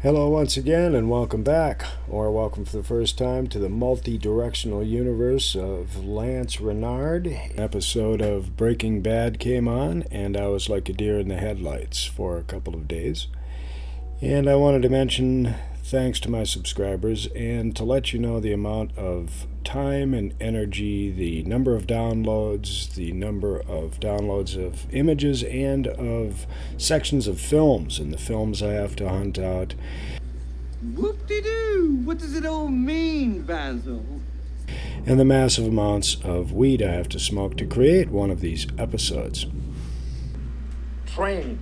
Hello once again and welcome back, or welcome for the first time to the multi-directional universe of Lance Renard. An episode of Breaking Bad came on and I was like a deer in the headlights for a couple of days. And I wanted to mention thanks to my subscribers and to let you know the amount of time and energy, the number of downloads, the number of downloads of images and of sections of films, and the films I have to hunt out. Whoop-de-doo! What does it all mean, Basil? And the massive amounts of weed I have to smoke to create one of these episodes. Train,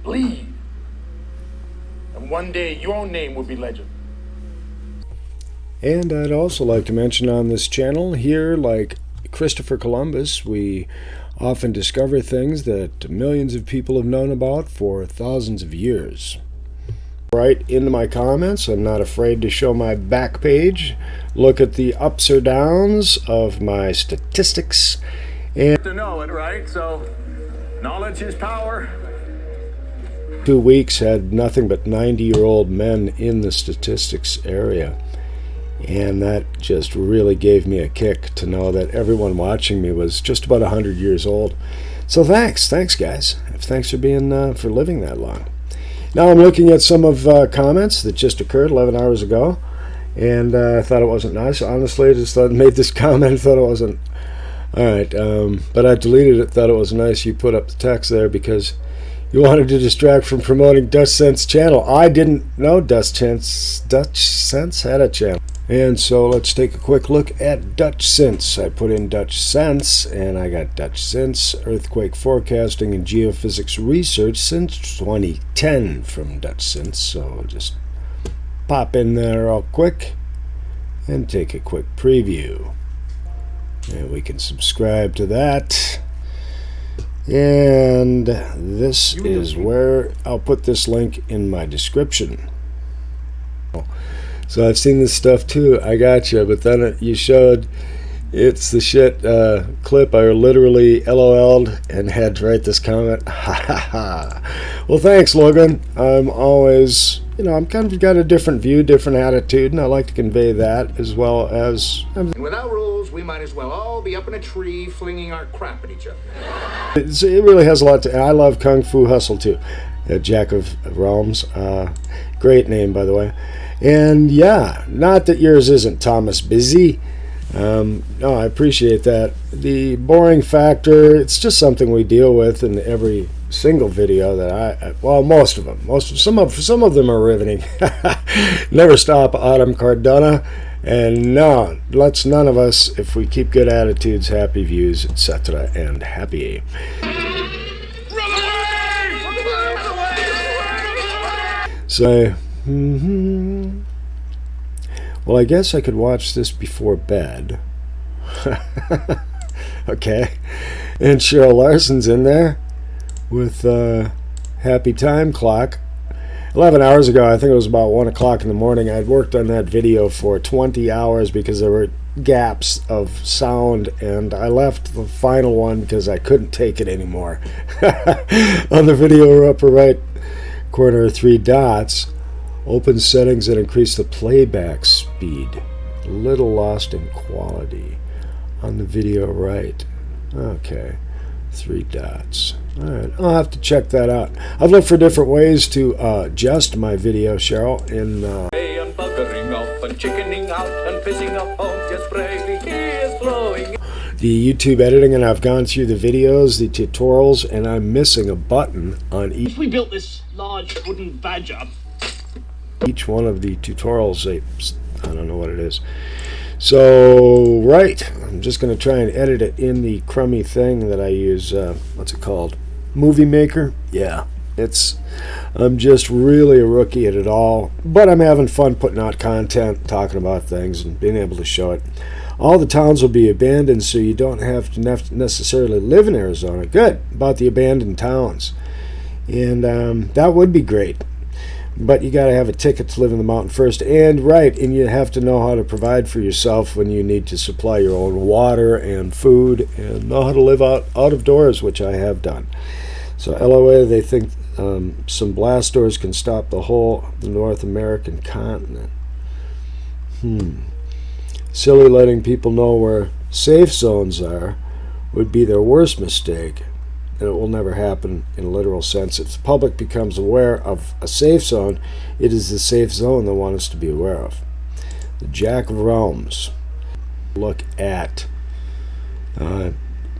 bleed, and one day your name will be legend. And I'd also like to mention on this channel here, like Christopher Columbus, we often discover things that millions of people have known about for thousands of years. Right into my comments, I'm not afraid to show my back page, look at the ups or downs of my statistics, and To know it, right? So, knowledge is power. 2 weeks had nothing but 90-year-old men in the statistics area. And that just really gave me a kick to know that everyone watching me was just about 100 years old. So thanks guys. Thanks for being for living that long. Now I'm looking at some of comments that just occurred 11 hours ago, and I thought it wasn't nice. Honestly, I just made this comment, thought it wasn't all right. But I deleted it. Thought it was nice you put up the text there because you wanted to distract from promoting Dutch Sense channel. I didn't know Dutch Sense had a channel. And so let's take a quick look at Dutch Sense. I put in Dutch Sense and I got Dutch Sense, Earthquake Forecasting and Geophysics Research since 2010 from Dutch Sense. So just pop in there real quick and take a quick preview. And we can subscribe to that. And this is where I'll put this link in my description. So I've seen this stuff too. I gotcha, but then you showed it's the shit clip. I literally LOL'd and had to write this comment. Ha ha ha. Well, thanks, Logan. I'm always, I'm kind of got a different view, different attitude, and I like to convey that as well as. And without rules, we might as well all be up in a tree flinging our crap at each other. It really has a lot to. I love Kung Fu Hustle too. Jack of Realms. Great name, by the way. And yeah, not that yours isn't, Thomas Busy. No, I appreciate that. The boring factor, it's just something we deal with in every single video that most of them. Some of them are riveting. Never stop, Autumn Cardona. And no, let's none of us, if we keep good attitudes, happy views, etc., and happy. So, well, I guess I could watch this before bed. Okay. And Cheryl Larson's in there with Happy Time Clock. 11 hours ago, I think it was about 1 o'clock in the morning, I'd worked on that video for 20 hours because there were gaps of sound, and I left the final one because I couldn't take it anymore. On the video upper right corner, 3 dots. Open settings that increase the playback speed. A little lost in quality. On the video right. Okay. 3 dots. Alright, I'll have to check that out. I've looked for different ways to adjust my video, Cheryl, in the YouTube editing, and I've gone through the videos, the tutorials, and I'm missing a button on each. If we built this large wooden badger, each one of the tutorials, I don't know what it is. So, right, I'm just going to try and edit it in the crummy thing that I use, what's it called? Movie Maker? Yeah, I'm just really a rookie at it all, but I'm having fun putting out content, talking about things, and being able to show it. All the towns will be abandoned, so you don't have to necessarily live in Arizona. Good, about the abandoned towns. And that would be great. But you got to have a ticket to live in the mountain first, and you have to know how to provide for yourself when you need to supply your own water and food, and know how to live out of doors, which I have done. So LOA, they think some blast doors can stop the North American continent. Silly letting people know where safe zones are would be their worst mistake, and it will never happen in a literal sense. If the public becomes aware of a safe zone, it is the safe zone they want us to be aware of. The Jack of Realms. Look at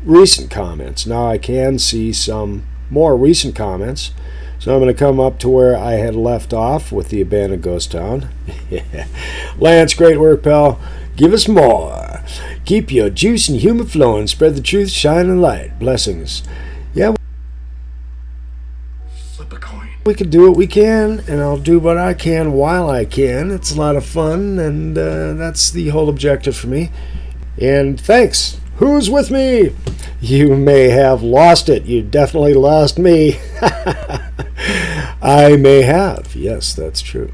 recent comments. Now I can see some more recent comments, so I'm going to come up to where I had left off with the abandoned ghost town. Lance, great work, pal. Give us more. Keep your juice and humor flowing. Spread the truth, shine the light. Blessings. Yeah, Flip a coin. we can do what we can, and I'll do what I can while I can. It's a lot of fun, and that's the whole objective for me. And thanks. Who's with me? You may have lost it. You definitely lost me. I may have. Yes, that's true.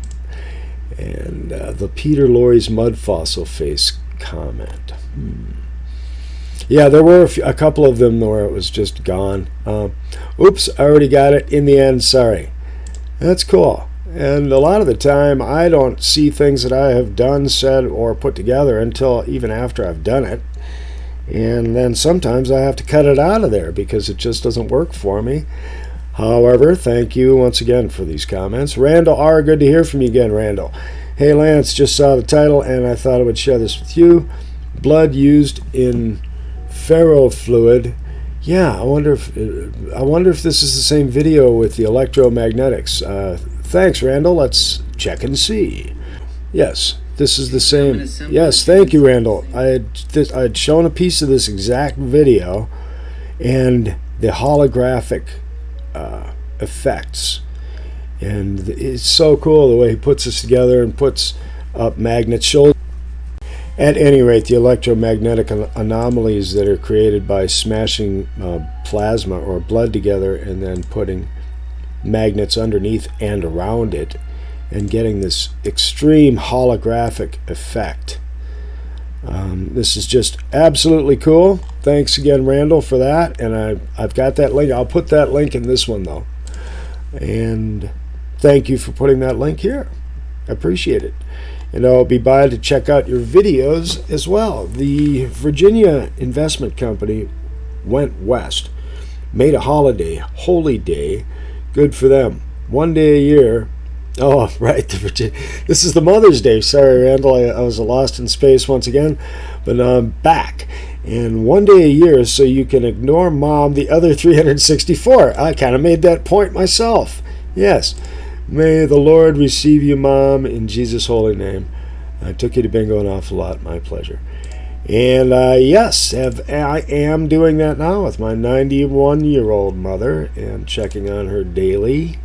And the Peter Lorre's mud fossil face comment. Yeah, there were a couple of them where it was just gone. Oops, I already got it in the end. Sorry. That's cool. And a lot of the time, I don't see things that I have done, said, or put together until even after I've done it. And then sometimes I have to cut it out of there because it just doesn't work for me. However, thank you once again for these comments. Randall R., good to hear from you again, Randall. Hey, Lance, just saw the title and I thought I would share this with you. Blood used in ferrofluid. Yeah, I wonder if this is the same video with the electromagnetics. Thanks, Randall. Let's check and see. Yes, this is the same. Yes, thank you, Randall. I had shown a piece of this exact video and the holographic effects, and it's so cool the way he puts this together and puts up magnets. At any rate, the electromagnetic anomalies that are created by smashing plasma or blood together and then putting magnets underneath and around it and getting this extreme holographic effect. This is just absolutely cool. Thanks again, Randall, for that. And I've got that link. I'll put that link in this one, though. And thank you for putting that link here. I appreciate it. And I'll be by to check out your videos as well. The Virginia investment company went west, made a holiday, holy day. Good for them. One day a year. Oh, right. This is the Mother's Day. Sorry, Randall. I was lost in space once again. But I'm back. And one day a year so you can ignore Mom the other 364. I kind of made that point myself. Yes. May the Lord receive you, Mom, in Jesus' holy name. I took you to bingo an awful lot. My pleasure. And yes, I am doing that now with my 91-year-old mother and checking on her daily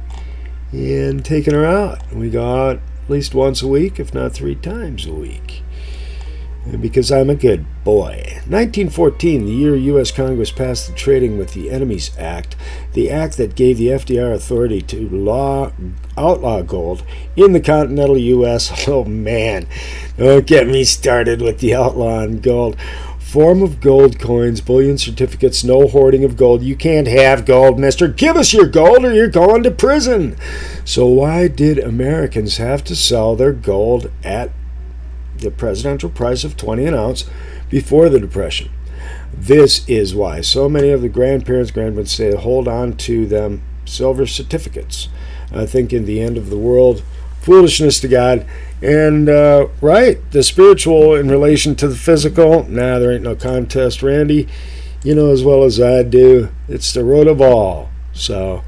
and taking her out. We go out at least once a week, if not 3 times a week. And because I'm a good boy. 1914, the year U.S. Congress passed the Trading with the Enemies Act, the act that gave the FDR authority to outlaw gold in the continental U.S. Oh man, don't get me started with the outlawing gold. Form of gold coins, bullion certificates, no hoarding of gold. You can't have gold, mister. Give us your gold or you're going to prison. So why did Americans have to sell their gold at the presidential price of 20 an ounce before the Depression? This is why so many of the grandparents say hold on to them silver certificates. I think in the end of the world, foolishness to God. And right, the spiritual in relation to the physical, there ain't no contest, Randy. You know as well as I do, it's the root of all. So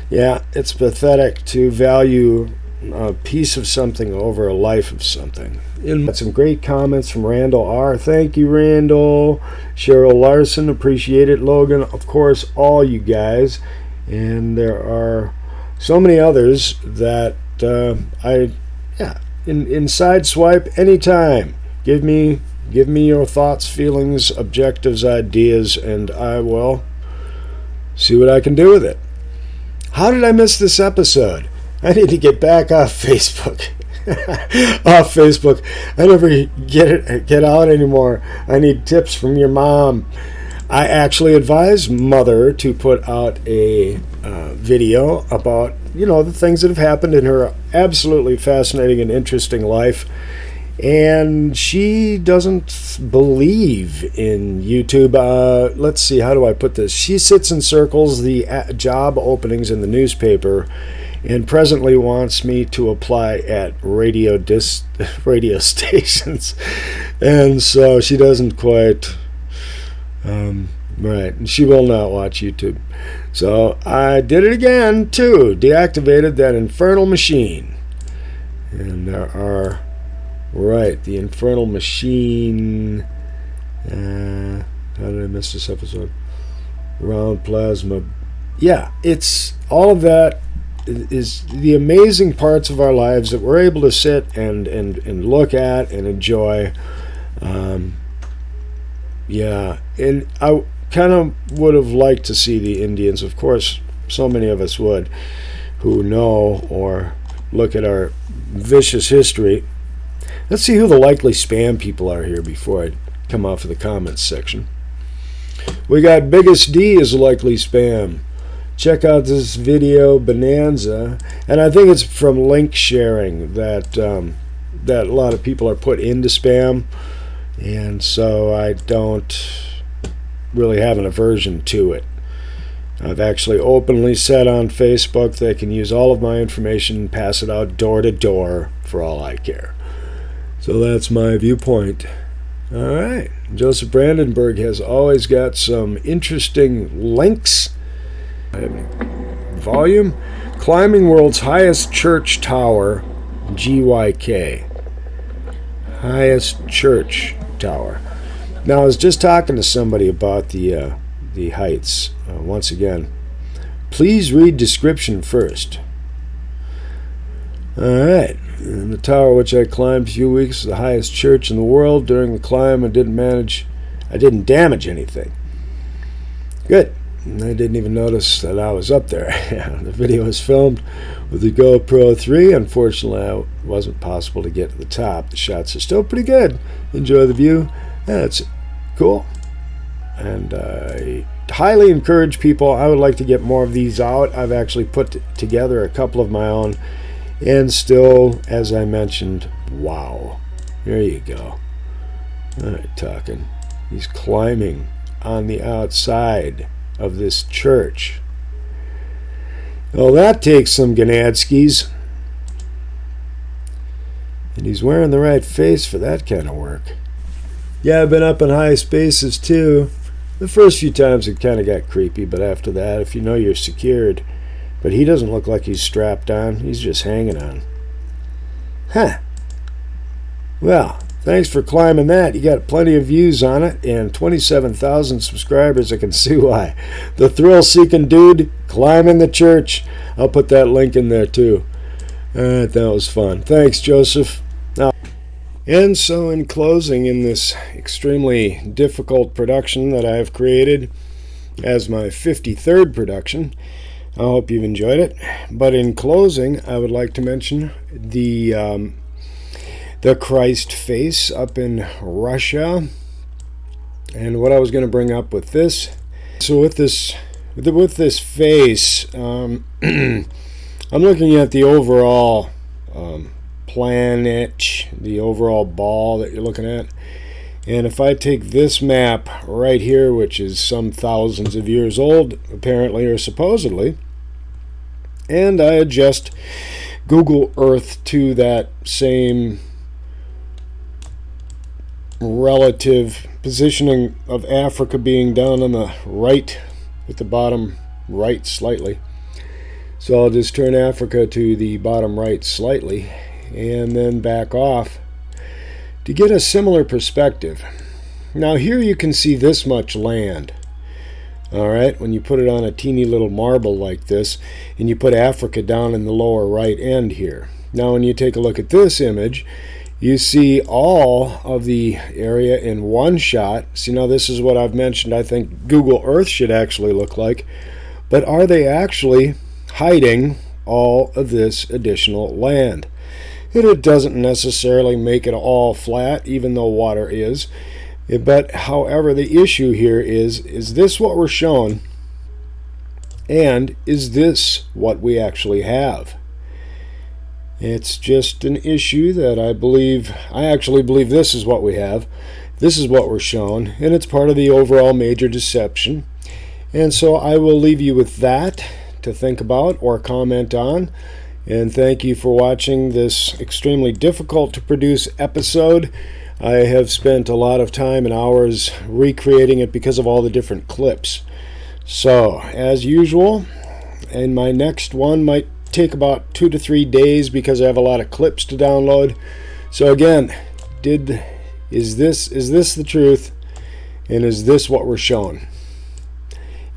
yeah, it's pathetic to value a piece of something over a life of something. Got some great comments from Randall R. Thank you, Randall. Cheryl Larson, appreciate it. Logan, of course, all you guys. And there are so many others that in Sideswipe anytime. Give me your thoughts, feelings, objectives, ideas, and I will see what I can do with it. How did I miss this episode? I need to get back off Facebook. Off Facebook. I never get out anymore. I need tips from your mom. I actually advised Mother to put out a video about, the things that have happened in her absolutely fascinating and interesting life. And she doesn't believe in YouTube. Let's see, how do I put this? She sits and circles the job openings in the newspaper and presently wants me to apply at radio stations. And so she doesn't quite... right, and she will not watch YouTube. So I did it again, too. Deactivated that infernal machine. And there are... Right, the infernal machine. How did I miss this episode? Round plasma. Yeah, it's all of that is the amazing parts of our lives that we're able to sit and look at and enjoy. Yeah, and I kind of would have liked to see the Indians. Of course, so many of us would, who know or look at our vicious history. Let's see who the likely spam people are here before I come off of the comments section. We got Biggest D as likely spam. Check out this video bonanza, and I think it's from link sharing that that a lot of people are put into spam, and so I don't really have an aversion to it. I've actually openly said on Facebook they can use all of my information and pass it out door to door for all I care. So that's my viewpoint. All right. Joseph Brandenburg has always got some interesting links. Volume. Climbing world's highest church tower, GYK. Highest church tower. Now, I was just talking to somebody about the heights. Once again, please read description first. All right. And the tower which I climbed a few weeks is the highest church in the world. During the climb, I didn't damage anything. Good. And I didn't even notice that I was up there. The video was filmed with the GoPro 3. Unfortunately, it wasn't possible to get to the top. The shots are still pretty good. Enjoy the view. That's cool. And I highly encourage people. I would like to get more of these out. I've actually put together a couple of my own. And still, as I mentioned, wow. There you go. All right, talking. He's climbing on the outside of this church. Well, that takes some Ganadskis. And he's wearing the right face for that kind of work. Yeah, I've been up in high spaces too. The first few times it kind of got creepy, but after that, if you know you're secured... But he doesn't look like he's strapped on. He's just hanging on. Huh. Well, thanks for climbing that. You got plenty of views on it and 27,000 subscribers. I can see why. The thrill-seeking dude climbing the church. I'll put that link in there too. That was fun. Thanks, Joseph. Now, and so in closing, in this extremely difficult production that I've created as my 53rd production, I hope you've enjoyed it. But in closing, I would like to mention the Christ face up in Russia, and what I was going to bring up with this. So with this face, I'm looking at the overall planet, the overall ball that you're looking at. And if I take this map right here, which is some thousands of years old, apparently or supposedly, and I adjust Google Earth to that same relative positioning of Africa being down on the right, at the bottom right slightly. So I'll just turn Africa to the bottom right slightly, and then back off to get a similar perspective. Now here you can see this much land. Alright, when you put it on a teeny little marble like this, and you put Africa down in the lower right end here. Now when you take a look at this image, you see all of the area in one shot. See, now this is what I've mentioned I think Google Earth should actually look like. But are they actually hiding all of this additional land? And it doesn't necessarily make it all flat, even though water is. But however, the issue here is this what we're shown And is this what we actually have? It's just an issue that I actually believe this is what we have. This is what we're shown, and it's part of the overall major deception. And so I will leave you with that to think about or comment on. And thank you for watching this extremely difficult to produce episode. I have spent a lot of time and hours recreating it because of all the different clips. So, as usual, and my next one might take about 2 to 3 days because I have a lot of clips to download. So again, is this the truth? And is this what we're shown?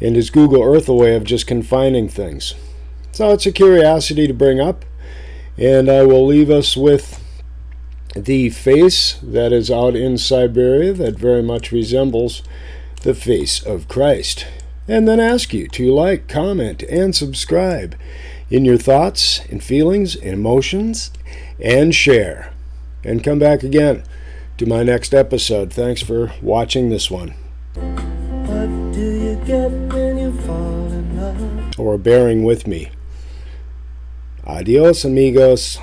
And is Google Earth a way of just confining things? So it's a curiosity to bring up, and I will leave us with the face that is out in Siberia that very much resembles the face of Christ. And then ask you to like, comment, and subscribe in your thoughts and feelings and emotions, and share. And come back again to my next episode. Thanks for watching this one. What do you get when you fall in love? Or bearing with me. Adios, amigos.